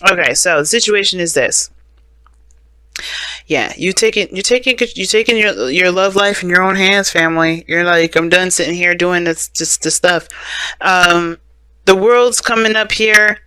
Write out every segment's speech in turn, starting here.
Okay, so the situation is this. Yeah, you taking your love life in your own hands, family. You're like, I'm done sitting here doing this stuff. Um, the world's coming up here.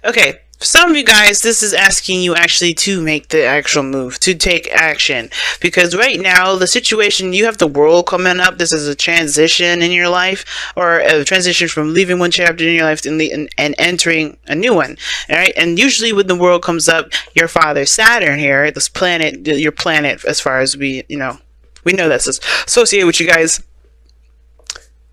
Okay, for some of you guys, this is asking you actually to make the actual move, to take action. Because right now, the situation, you have the world coming up. This is a transition in your life, or a transition from leaving one chapter in your life and entering a new one. All right, and usually when the world comes up, your father Saturn here, this planet, your planet, as far as we know that's associated with you guys.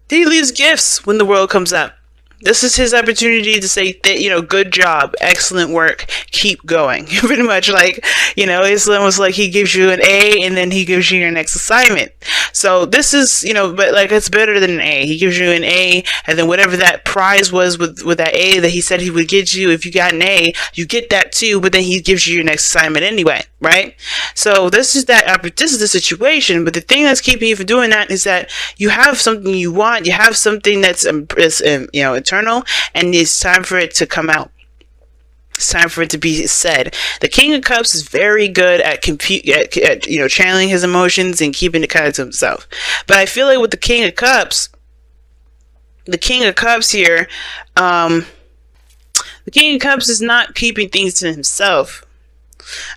He leaves gifts when the world comes up. This is his opportunity to say that, good job, excellent work, keep going. Pretty much like, it's almost like he gives you an A and then he gives you your next assignment. So this is, but like it's better than an A. He gives you an A, and then whatever that prize was with that A that he said he would get you, if you got an A, you get that too, but then he gives you your next assignment anyway, right? So this is the situation, but the thing that's keeping you from doing that is that you have something you want, you have something that's, eternal, and it's time for it to come out. It's time for it to be said. The King of Cups is very good at channeling his emotions and keeping it kind of to himself. But I feel like with the King of Cups here, the King of Cups is not keeping things to himself.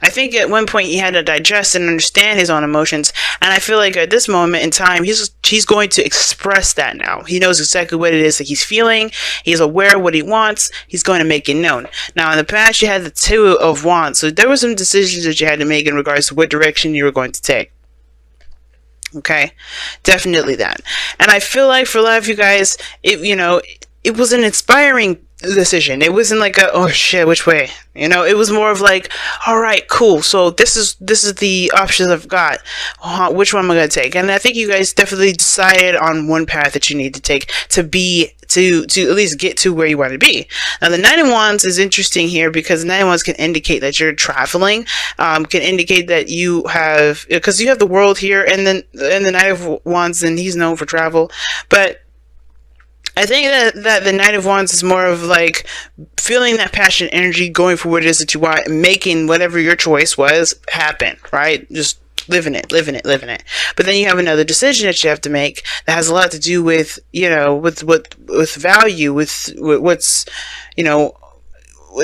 I think at one point he had to digest and understand his own emotions, and I feel like at this moment in time he's going to express that now. He knows exactly what it is that he's feeling. He's aware of what he wants. He's going to make it known. Now in the past you had the Two of Wands, so there were some decisions that you had to make in regards to what direction you were going to take. Okay, definitely that. And I feel like for a lot of you guys, it was an inspiring decision. It wasn't like oh shit, which way? It was more of like, all right, cool. So this is the options I've got. Which one am I gonna take? And I think you guys definitely decided on one path that you need to take to at least get to where you want to be. Now the Nine of Wands is interesting here because the Nine of Wands can indicate that you're traveling, can indicate that you have, because you have the world here, and then the Nine of Wands, and he's known for travel, but I think that the Knight of Wands is more of like feeling that passion energy, going for what it is that you want, and making whatever your choice was happen, right? Just living it. But then you have another decision that you have to make that has a lot to do with, with value, with what's,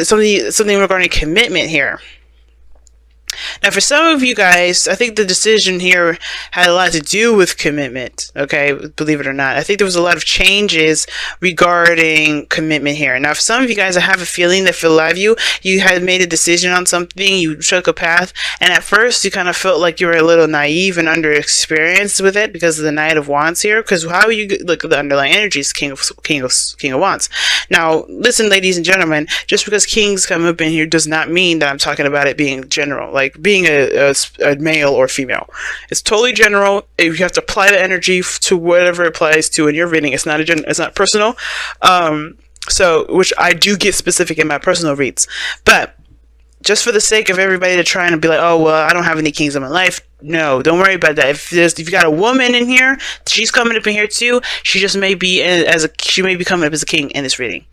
something regarding commitment here. Now, for some of you guys, I think the decision here had a lot to do with commitment, okay? Believe it or not. I think there was a lot of changes regarding commitment here. Now, for some of you guys, I have a feeling that for a lot of you, you had made a decision on something, you took a path, and at first you kind of felt like you were a little naive and underexperienced with it because of the Knight of Wands here, because how you look at the underlying energies, King of Wands. Now, listen, ladies and gentlemen, just because kings come up in here does not mean that I'm talking about it being general, like being a male or female. It's totally general. You have to apply the energy to whatever it applies to in your reading. It's not personal. So, which I do get specific in my personal reads, but just for the sake of everybody to try and be like, oh well, I don't have any kings in my life. No, don't worry about that. If you got a woman in here, she's coming up in here too. She may be coming up as a king in this reading.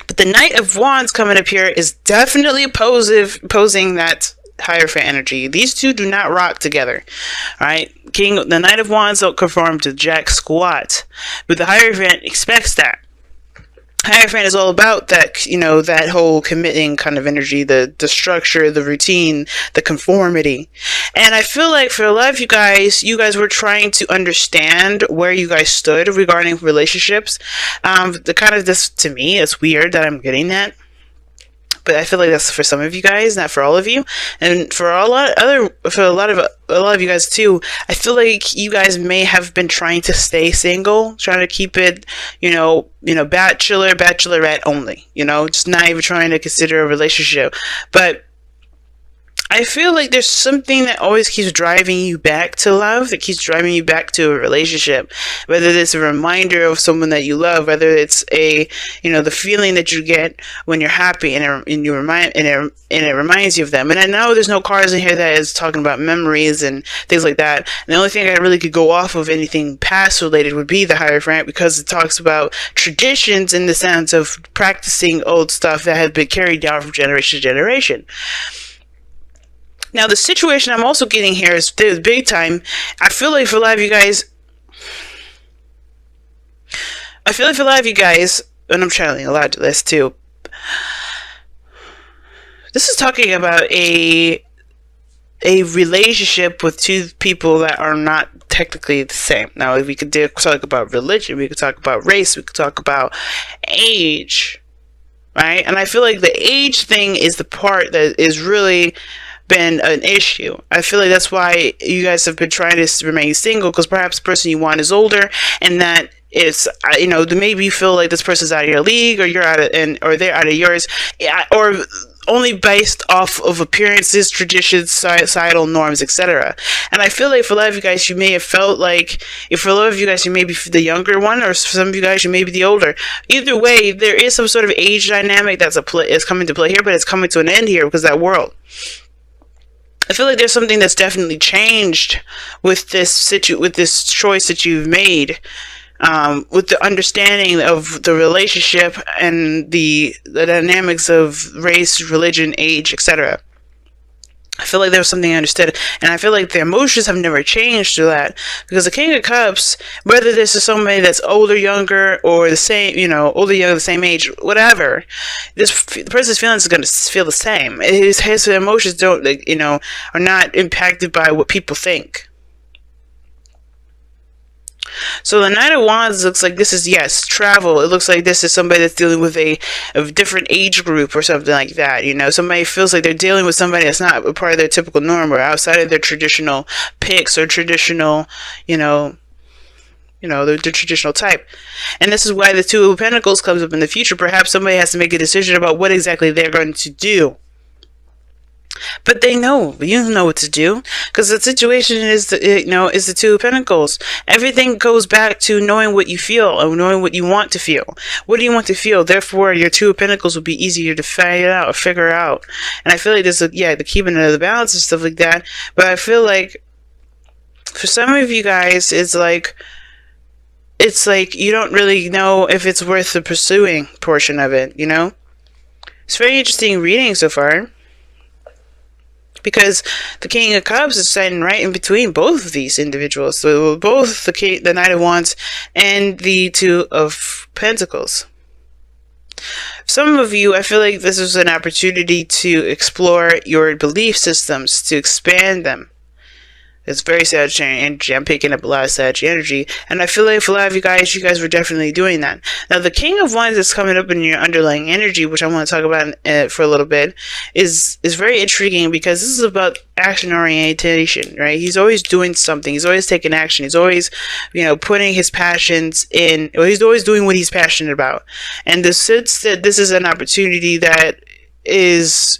But the Knight of Wands coming up here is definitely opposing that Hierophant energy. These two do not rock together. Alright? The Knight of Wands don't conform to jack squat. But the Hierophant expects that. Hierophant is all about that, that whole committing kind of energy, the structure, the routine, the conformity. And I feel like for a lot of you guys were trying to understand where you guys stood regarding relationships. To me, it's weird that I'm getting that. But I feel like that's for some of you guys, not for all of you, and for a lot of you guys too. I feel like you guys may have been trying to stay single, trying to keep it, bachelor, bachelorette only, just not even trying to consider a relationship. But I feel like there's something that always keeps driving you back to love, that keeps driving you back to a relationship. Whether it's a reminder of someone that you love, whether it's the feeling that you get when you're happy, and it reminds you of them. And I know there's no cards in here that is talking about memories and things like that. And the only thing I really could go off of anything past related would be the Hierophant, because it talks about traditions in the sense of practicing old stuff that has been carried down from generation to generation. Now, the situation I'm also getting here is big time. I feel like for a lot of you guys, and I'm channeling a lot to this too. This is talking about a relationship with two people that are not technically the same. Now, if we could talk about religion, we could talk about race, we could talk about age, right? And I feel like the age thing is the part that is really been an issue. I feel like that's why you guys have been trying to remain single, because perhaps the person you want is older, and that it's maybe you feel like this person's out of your league, or you're out of, or they're out of yours, or only based off of appearances, traditions, societal norms, etc. And I feel like for a lot of you guys, you may have felt like, if for a lot of you guys, you may be the younger one, or for some of you guys, you may be the older. Either way, there is some sort of age dynamic that's is coming to play here, but it's coming to an end here because of that world. I feel like there's something that's definitely changed with this with this choice that you've made, with the understanding of the relationship and the dynamics of race, religion, age, etc. I feel like there was something I understood, and I feel like the emotions have never changed to that, because the King of Cups, whether this is somebody that's older, younger, or the same, older, younger, the same age, whatever, the person's feelings are going to feel the same. His emotions don't, are not impacted by what people think. So the Knight of Wands looks like this is, yes, travel. It looks like this is somebody that's dealing with a different age group or something like that. Somebody feels like they're dealing with somebody that's not a part of their typical norm, or outside of their traditional picks or traditional, their traditional type. And this is why the Two of Pentacles comes up in the future. Perhaps somebody has to make a decision about what exactly they're going to do. But you know what to do, because the situation is the Two of Pentacles. Everything goes back to knowing what you feel and knowing what you want to feel. What do you want to feel? Therefore, your Two of Pentacles will be easier to figure out. And I feel like there's the keeping of the balance and stuff like that. But I feel like for some of you guys, it's like you don't really know if it's worth the pursuing portion of it. It's very interesting reading so far, because the King of Cups is standing right in between both of these individuals. So both the Knight of Wands and the Two of Pentacles. Some of you, I feel like this is an opportunity to explore your belief systems, to expand them. It's very Sagittarian energy. I'm picking up a lot of Sagittarian energy. And I feel like for a lot of you guys were definitely doing that. Now, the King of Wands is coming up in your underlying energy, which I want to talk about for a little bit, is very intriguing, because this is about action orientation, right? He's always doing something. He's always taking action. He's always, putting his passions in. Well, he's always doing what he's passionate about. And the sense that this is an opportunity that is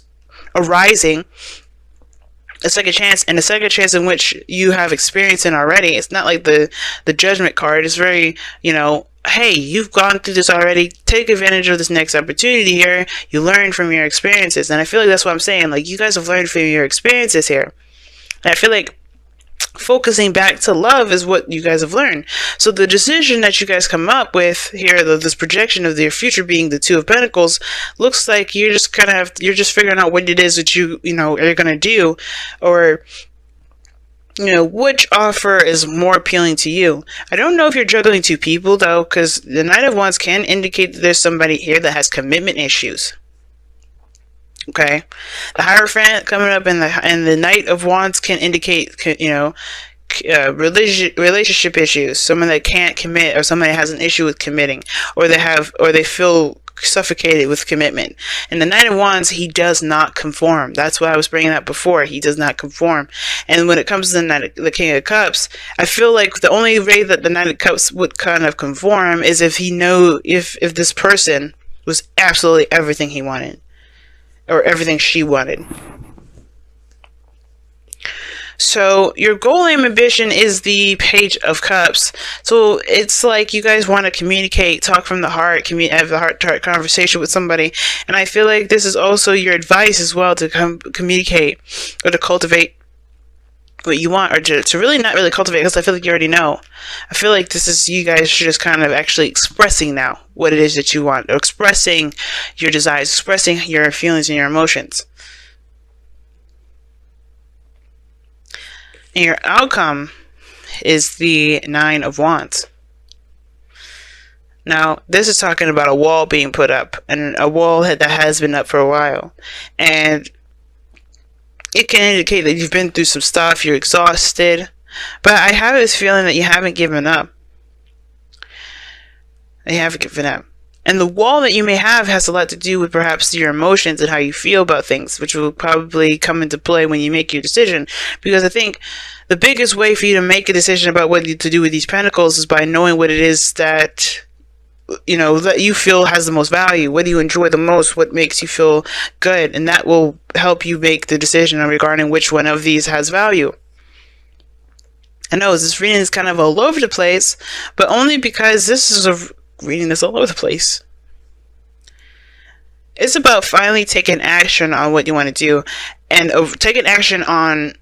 arising, a second chance, and a second chance in which you have experience in already. It's not like the Judgment card. It's very, hey, you've gone through this already. Take advantage of this next opportunity here. You learn from your experiences. And I feel like that's what I'm saying. Like, you guys have learned from your experiences here. And I feel like focusing back to love is what you guys have learned. So the decision that you guys come up with here, this projection of your future being the Two of Pentacles, looks like you're just you're just figuring out what it is that you're going to do, or which offer is more appealing to you. I don't know if you're juggling two people though, because the Knight of Wands can indicate that there's somebody here that has commitment issues. Okay, the Hierophant coming up and the Knight of Wands can indicate, relationship issues. Someone that can't commit, or somebody that has an issue with committing, or they feel suffocated with commitment. And the Knight of Wands, he does not conform. That's why I was bringing that before. He does not conform. And when it comes to the King of Cups, I feel like the only way that the Knight of Cups would kind of conform is if if this person was absolutely everything he wanted, or everything she wanted. So your goal and ambition is the Page of Cups. So it's like you guys want to communicate, talk from the heart, have a heart-to-heart conversation with somebody. And I feel like this is also your advice as well, to communicate or to cultivate what you want, or to really not really cultivate, because I feel like you already know. I feel like this is, you guys should just kind of actually expressing now what it is that you want, or expressing your desires, expressing your feelings and your emotions. And your outcome is the Nine of Wands. Now, this is talking about a wall being put up, and a wall that has been up for a while. And it can indicate that you've been through some stuff, you're exhausted. But I have this feeling that you haven't given up. You haven't given up. And the wall that you may have has a lot to do with perhaps your emotions and how you feel about things, which will probably come into play when you make your decision. Because I think the biggest way for you to make a decision about what to do with these pentacles is by knowing what it is that, you know, that you feel has the most value. What do you enjoy the most? What makes you feel good? And that will help you make the decision regarding which one of these has value. I know this reading is kind of all over the place, but only because this is a reading that's all over the place. It's about finally taking action on what you want to do, and taking action on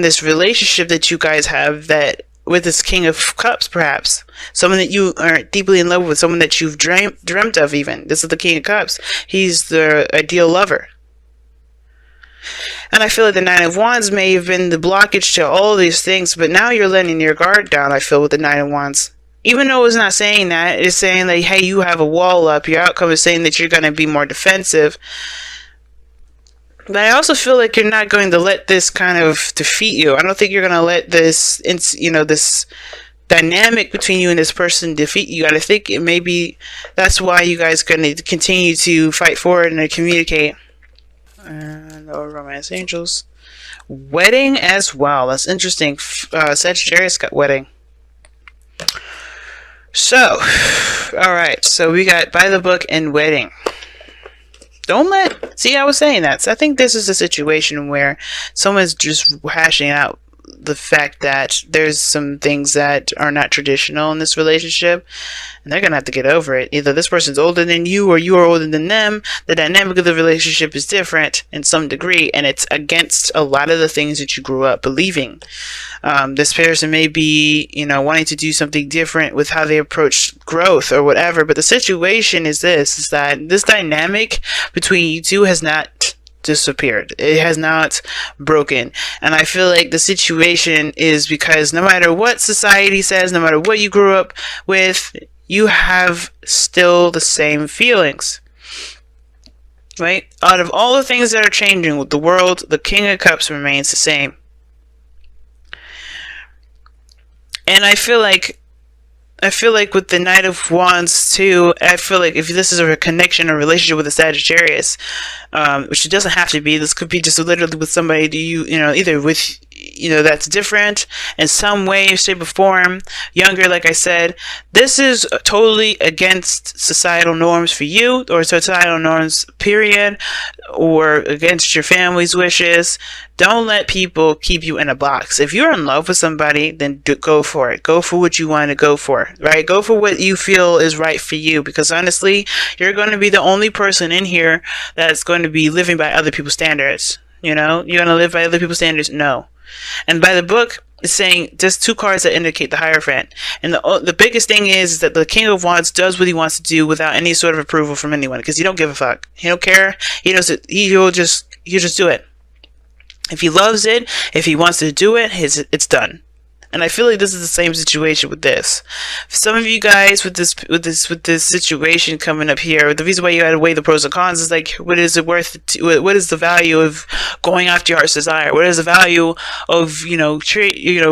this relationship that you guys have, that with this King of Cups, perhaps someone that you are deeply in love with, someone that you've dreamt of. Even this is the King of Cups. He's the ideal lover. And I feel like the Nine of Wands may have been the blockage to all these things, but now you're letting your guard down, I feel, with the Nine of Wands. Even though it's not saying that, it's saying that, hey, you have a wall up. Your outcome is saying that you're going to be more defensive. But I also feel like you're not going to let this kind of defeat you. I don't think you're going to let this, you know, this dynamic between you and this person defeat you. I think it maybe that's why you guys are going to continue to fight forward and communicate. And no romance angels. Wedding as well. That's interesting. Sagittarius got wedding. So, alright, so we got by the book and wedding. See, I was saying that. So I think this is a situation where someone's just hashing out the fact that there's some things that are not traditional in this relationship, and they're gonna have to get over it. Either this person's older than you, or you are older than them. The dynamic of the relationship is different in some degree, and it's against a lot of the things that you grew up believing. This person may be, you know, wanting to do something different with how they approach growth or whatever, but the situation is that this dynamic between you two has not disappeared. It has not broken. And I feel like the situation is because no matter what society says, no matter what you grew up with, you have still the same feelings. Right? Out of all the things that are changing with the world, the King of Cups remains the same. And I feel like with the Knight of Wands too, I feel like if this is a connection or relationship with a Sagittarius, which it doesn't have to be, this could be just literally with somebody you know, either with, you know, that's different in some way, shape, or form, younger, like I said. This is totally against societal norms for you, or societal norms, period, or against your family's wishes. Don't let people keep you in a box. If you're in love with somebody, then go for it. Go for what you want to go for, right? Go for what you feel is right for you, because honestly, you're going to be the only person in here that's going to be living by other people's standards. You know, you're going to live by other people's standards? No. And by the book, it's saying just two cards that indicate the Hierophant. And the biggest thing is that the King of Wands does what he wants to do without any sort of approval from anyone, because he don't give a fuck. He don't care. He'll just do it. If he loves it, if he wants to do it, it's done. And I feel like this is the same situation with this. For some of you guys with this situation coming up here, the reason why you had to weigh the pros and cons is like, what is it worth? What is the value of going after your heart's desire? What is the value of, you know,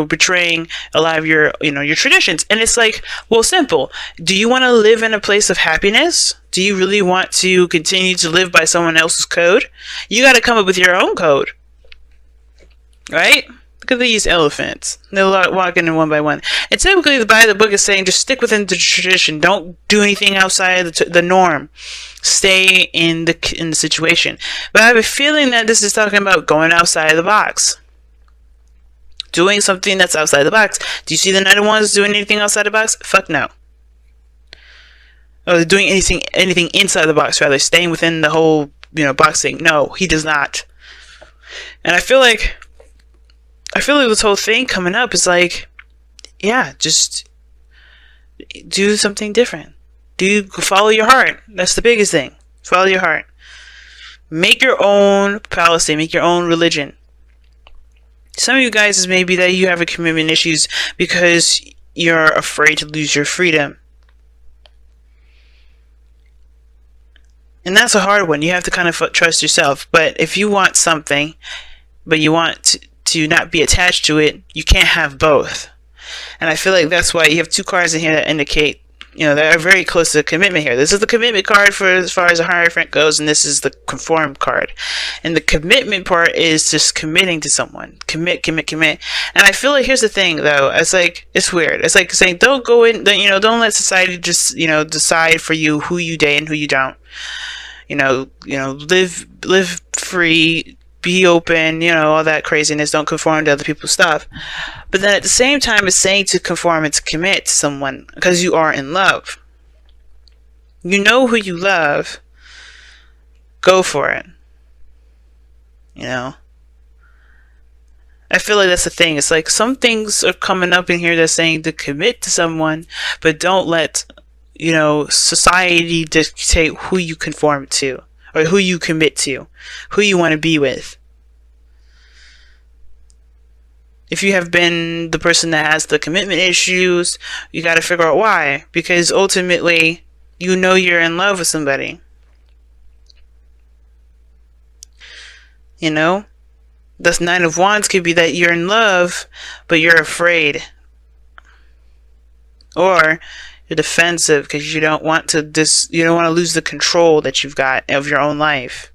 betraying a lot of your, you know, your traditions? And it's like, well, simple. Do you want to live in a place of happiness? Do you really want to continue to live by someone else's code? You got to come up with your own code, right? Look at these elephants. They're walking in one by one. And typically, the book is saying just stick within the tradition. Don't do anything outside the norm. Stay in the situation. But I have a feeling that this is talking about going outside the box. doing something that's outside the box. Do you see the Knight of Wands doing anything outside the box? Fuck no. Or doing anything inside the box, rather, staying within the whole, box thing. No, he does not. And I feel like this whole thing coming up is like, yeah, just do something different. Follow your heart. That's the biggest thing. Follow your heart. Make your own policy. Make your own religion. Some of you guys is maybe that you have a commitment issues because you're afraid to lose your freedom. And that's a hard one. You have to kind of trust yourself. But if you want something, but you want to not be attached to it, you can't have both. And I feel like that's why you have two cards in here that indicate, that are very close to commitment here. This is the commitment card for as far as the Hierophant goes, and this is the conform card. And the commitment part is just committing to someone. Commit. And I feel like, here's the thing, though. It's like, it's weird. It's like saying, don't go in, don't let society just, decide for you who you date and who you don't. Live free, be open, all that craziness. Don't conform to other people's stuff. But then at the same time, it's saying to conform and to commit to someone because you are in love. You know who you love. Go for it. I feel like that's the thing. It's like some things are coming up in here that's saying to commit to someone, but don't let society dictate who you conform to, or who you commit to, who you want to be with. If you have been the person that has the commitment issues, you got to figure out why. Because ultimately, you're in love with somebody. The Nine of Wands could be that you're in love, but you're afraid. Or you're defensive because you don't want to lose the control that you've got of your own life.